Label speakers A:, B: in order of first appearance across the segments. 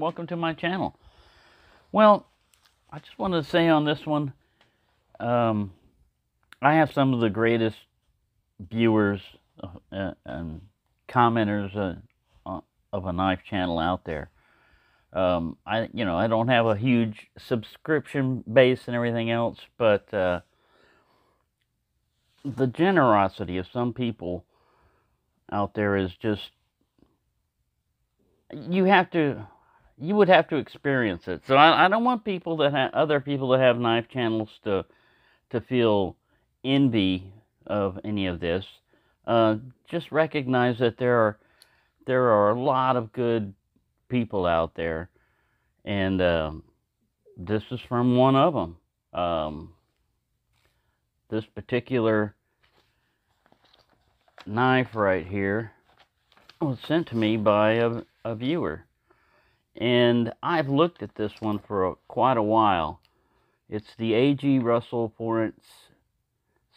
A: welcome to my channel. Well, I just wanted to say on this one, I have some of the greatest viewers and commenters of a knife channel out there. I don't have a huge subscription base and everything else, but the generosity of some people out there is just, you would have to experience it. So I don't want people that other people that have knife channels to feel envy of any of this. Just recognize that there are a lot of good people out there, and this is from one of them. This particular knife right here was sent to me by a viewer, and I've looked at this one for quite a while. It's the A.G. Russell 4-inch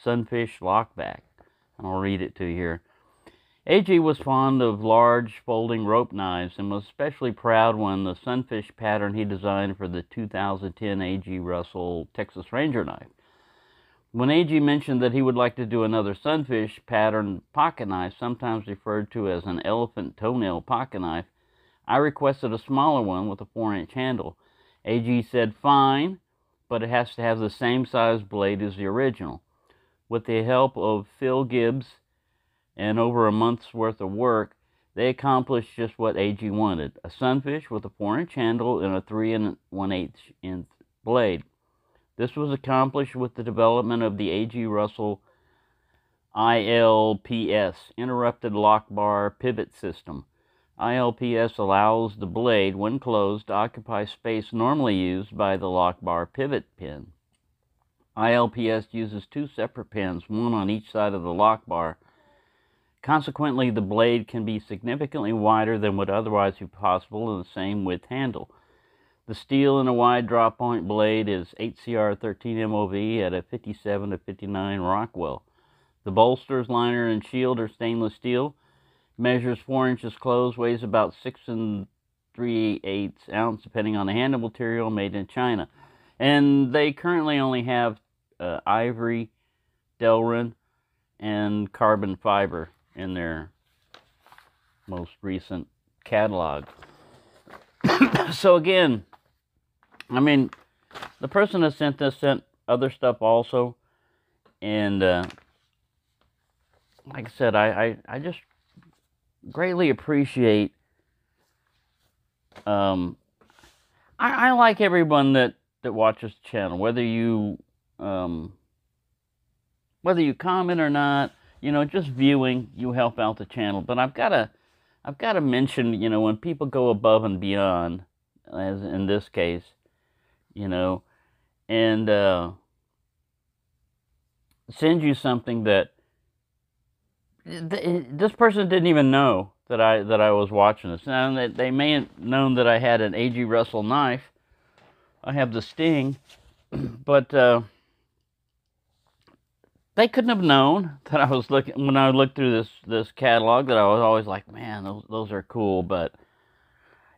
A: Sunfish Lockback, and I'll read it to you here. A.G. was fond of large folding rope knives and was especially proud when the Sunfish pattern he designed for the 2010 A.G. Russell Texas Ranger knife. When A.G. mentioned that he would like to do another Sunfish pattern pocket knife, sometimes referred to as an elephant toenail pocket knife, I requested a smaller one with a 4-inch handle. A.G. said fine, but it has to have the same size blade as the original. With the help of Phil Gibbs and over a month's worth of work, they accomplished just what A.G. wanted: a Sunfish with a 4-inch handle and a 3 1/8 inch blade. This was accomplished with the development of the A.G. Russell ILPS, Interrupted Lock Bar Pivot System. ILPS allows the blade, when closed, to occupy space normally used by the lock bar pivot pin. ILPS uses two separate pins, one on each side of the lock bar. Consequently, the blade can be significantly wider than would otherwise be possible in the same width handle. The steel in a wide drop point blade is 8CR 13 MOV at a 57 to 59 Rockwell. The bolsters, liner, and shield are stainless steel. Measures 4 inches closed, weighs about 6 3/8 ounces, depending on the handle material, made in China. And they currently only have ivory, Delrin, and carbon fiber in their most recent catalog. So again, I mean, the person that sent this sent other stuff also, and like I said, I just greatly appreciate. I like everyone that watches the channel, whether you comment or not. Just viewing, you help out the channel. But I've got to mention, when people go above and beyond, as in this case, and send you something that this person didn't even know that I was watching this. Now, they may have known that I had an A.G. Russell knife. I have the Sting, but they couldn't have known that I was looking, when I looked through this catalog, that I was always like, man, those are cool. But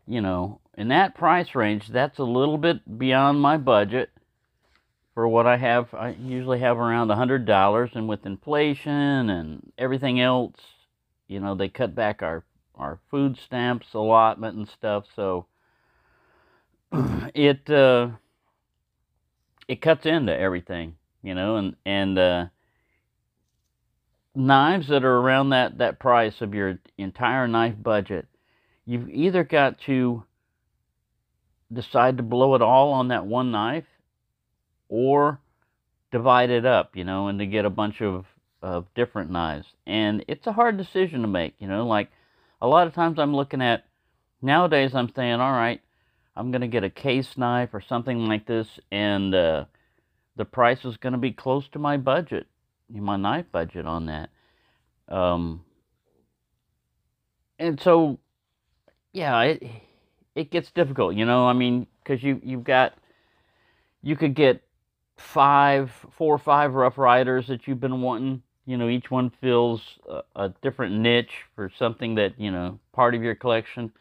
A: in that price range, that's a little bit beyond my budget for what I have. I usually have around $100, and with inflation and everything else, they cut back our food stamps allotment and stuff, so it cuts into everything, and knives that are around that price of your entire knife budget, you've either got to decide to blow it all on that one knife, or divide it up, and to get a bunch of different knives. And it's a hard decision to make, like a lot of times I'm looking at, nowadays I'm saying, all right, I'm going to get a case knife or something like this, and the price is going to be close to my budget, my knife budget on that. And so, yeah, it gets difficult, because you could get 4 or 5 Rough Riders that you've been wanting. Each one fills a different niche for something that, part of your collection.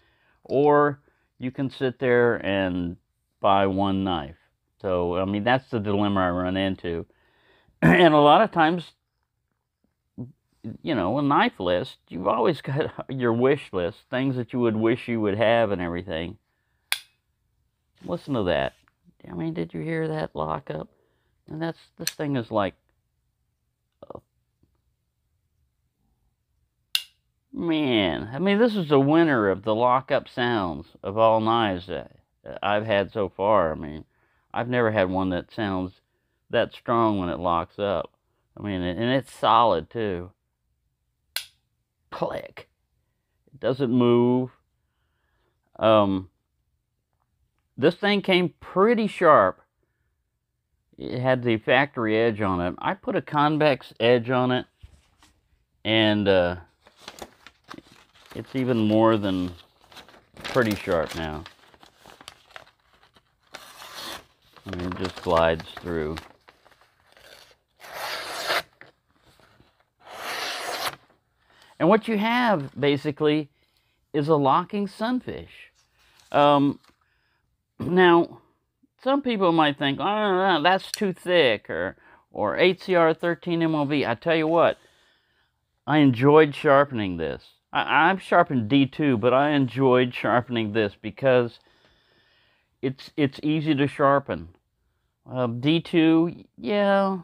A: Or you can sit there and buy one knife. So, I mean, that's the dilemma I run into. And a lot of times, you know, a knife list, you've always got your wish list, things that you would wish you would have and everything. Listen to that. I mean, did you hear that lockup? And this thing is like, man, I mean, this is the winner of the lockup sounds of all knives that I've had so far. I mean, I've never had one that sounds that strong when it locks up. I mean, and it's solid too. Click. It doesn't move. This thing came pretty sharp. It had the factory edge on it. I put a convex edge on it, and it's even more than pretty sharp now. I mean, it just glides through. And what you have, basically, is a locking Sunfish. Now, some people might think, oh, no, that's too thick, or HCR 13 MOV. I tell you what, I enjoyed sharpening this. I've sharpened D2, but I enjoyed sharpening this because it's easy to sharpen. D2, yeah,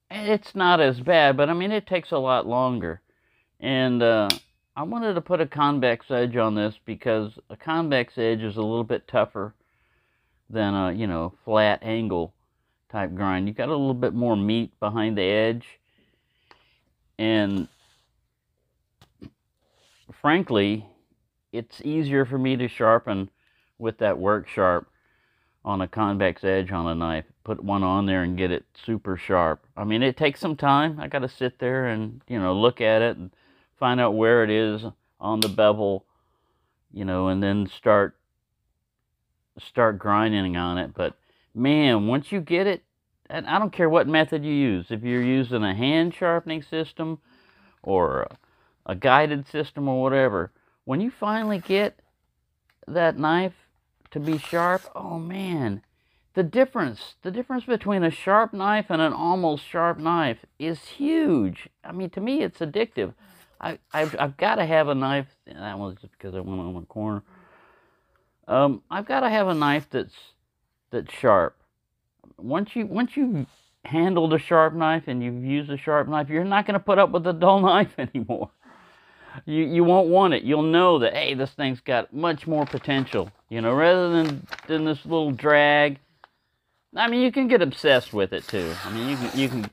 A: it's not as bad, but I mean, it takes a lot longer. And I wanted to put a convex edge on this because a convex edge is a little bit tougher than a, you know, flat angle type grind. You got a little bit more meat behind the edge. And frankly, it's easier for me to sharpen with that work sharp on a convex edge on a knife. Put one on there and get it super sharp. I mean, it takes some time. I got to sit there and, you know, look at it and find out where it is on the bevel, you know, and then start grinding on it. But man, once you get it, and I don't care what method you use, if you're using a hand sharpening system or a guided system or whatever, when you finally get that knife to be sharp, oh man, the difference between a sharp knife and an almost sharp knife is huge. I mean, to me, it's addictive. I've got to have a knife. That was just because I went on the corner. I've got to have a knife that's sharp. Once you handled a sharp knife and you've used a sharp knife, you're not going to put up with a dull knife anymore. You won't want it. You'll know that, hey, this thing's got much more potential. You know, rather than this little drag. I mean, you can get obsessed with it too. I mean,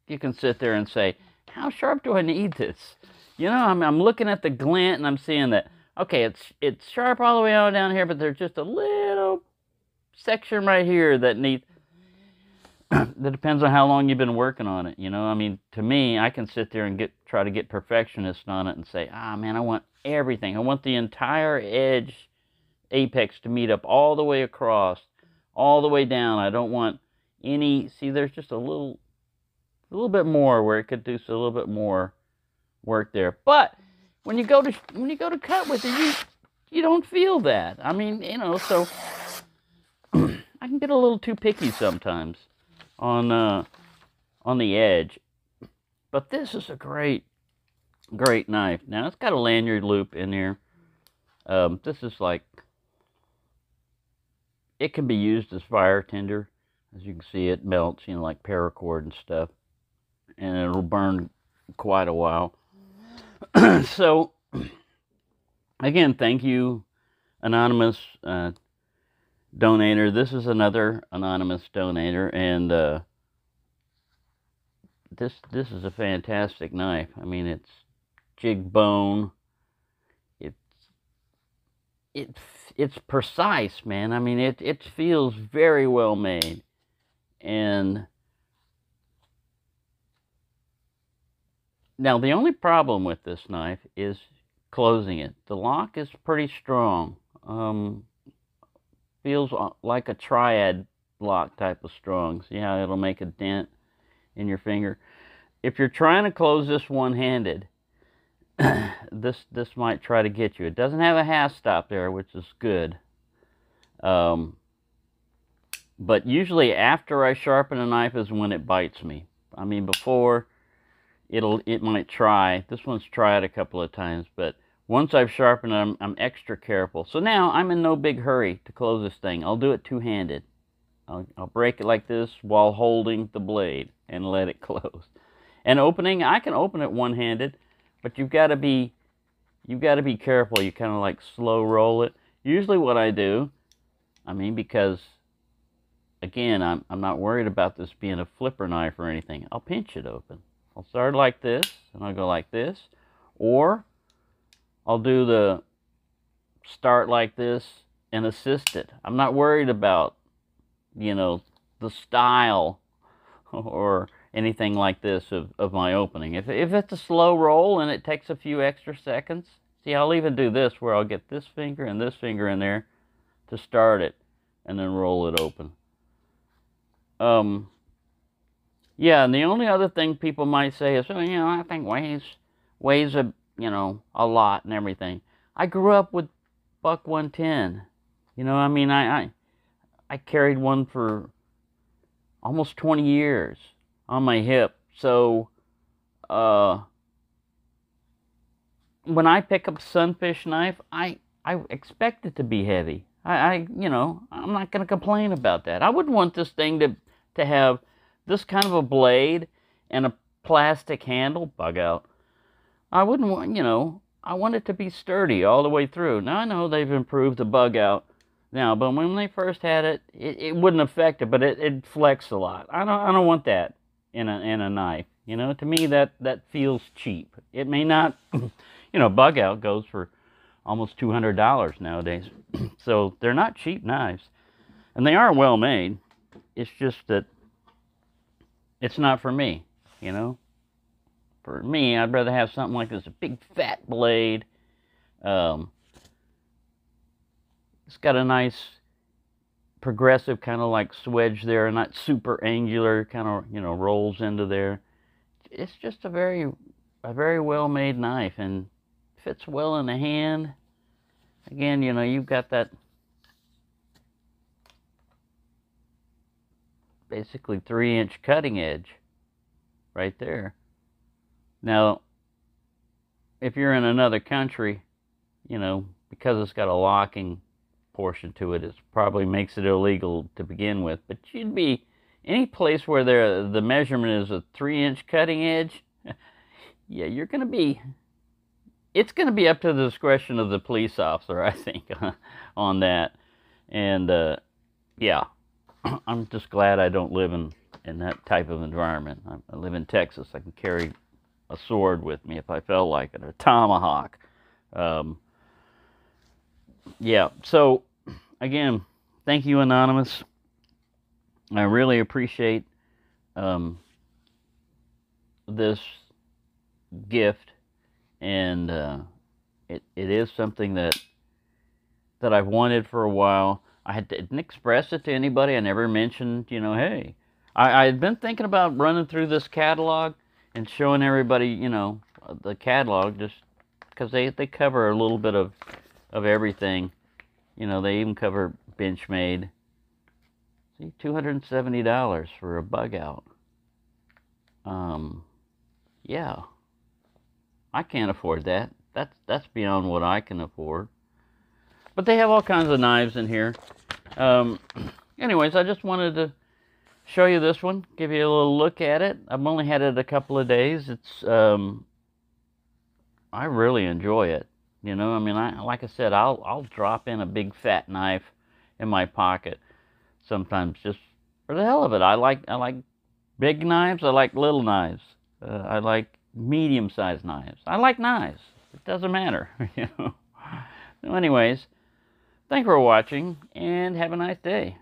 A: you can sit there and say, how sharp do I need this? You know, I'm looking at the glint and I'm seeing that, okay, it's sharp all the way on down here, but there's just a little section right here that needs, that depends on how long you've been working on it, you know? I mean, to me, I can sit there and try to get perfectionist on it and say, man, I want everything. I want the entire edge apex to meet up all the way across, all the way down. I don't want any, see, there's just a little bit more where it could do a little bit more work there. But when you go to cut with it, you don't feel that. I mean, you know, so I can get a little too picky sometimes on the edge. But this is a great knife. Now it's got a lanyard loop in here. This is like, it can be used as fire tinder. As you can see, it melts, you know, like paracord and stuff. And it'll burn quite a while. So, again, thank you, anonymous donator. This is another anonymous donator, and this is a fantastic knife. I mean, it's jig bone. It's precise, man. I mean, it feels very well made, and now the only problem with this knife is closing it. The lock is pretty strong. Feels like a triad lock type of strong. See how it'll make a dent in your finger? If you're trying to close this one-handed, this might try to get you. It doesn't have a half stop there, which is good. But usually after I sharpen a knife is when it bites me. I mean, before, it might try. This one's tried a couple of times, but once I've sharpened it, I'm extra careful. So now I'm in no big hurry to close this thing. I'll do it two-handed. I'll break it like this while holding the blade and let it close. And opening, I can open it one-handed, but you've got to be careful. You kind of like slow roll it. Usually what I do, I mean, because again, I'm not worried about this being a flipper knife or anything. I'll pinch it open. I'll start like this, and I'll go like this, or I'll do the start like this and assist it. I'm not worried about, you know, the style or anything like this of my opening. If it's a slow roll and it takes a few extra seconds, see, I'll even do this where I'll get this finger and this finger in there to start it and then roll it open. Yeah, and the only other thing people might say is, oh, you know, I think weighs a, you know, a lot and everything. I grew up with buck 110. You know, I mean, I carried one for almost 20 years on my hip. So, when I pick up a Sunfish knife, I expect it to be heavy. You know, I'm not going to complain about that. I wouldn't want this thing to have this kind of a blade and a plastic handle, bug out. I wouldn't want, you know, I want it to be sturdy all the way through. Now, I know they've improved the bug out now, but when they first had it, it wouldn't affect it, but it flex a lot. I don't want that in a knife. You know, to me, that feels cheap. It may not, you know, bug out goes for almost $200 nowadays. So they're not cheap knives. And they are well made. It's just that it's not for me, you know. For me, I'd rather have something like this, a big fat blade. It's got a nice progressive kind of like swedge there, not super angular, kind of, you know, rolls into there. It's just a very well made knife and fits well in the hand. Again, you know, you've got that basically 3-inch cutting edge right there. Now, if you're in another country, you know, because it's got a locking portion to it, it probably makes it illegal to begin with. But you'd be any place where the measurement is a 3-inch cutting edge, yeah, you're going to be, it's going to be up to the discretion of the police officer, I think, on that. And, yeah, I'm just glad I don't live in that type of environment. I live in Texas. I can carry a sword with me if I felt like it, a tomahawk. Yeah, so, again, thank you, Anonymous. I really appreciate this gift, and it is something that I've wanted for a while. I didn't express it to anybody. I never mentioned, you know, hey, I had been thinking about running through this catalog and showing everybody, you know, the catalog, just because they cover a little bit of everything. You know, they even cover Benchmade. See, $270 for a bug out. Yeah, I can't afford that. That's beyond what I can afford. But they have all kinds of knives in here. Anyways, I just wanted to show you this one, give you a little look at it. I've only had it a couple of days. It's I really enjoy it. You know, I mean, like I said, I'll drop in a big fat knife in my pocket sometimes just for the hell of it. I like big knives. I like little knives. I like medium-sized knives. I like knives. It doesn't matter, you know. So anyways, thanks for watching, and have a nice day.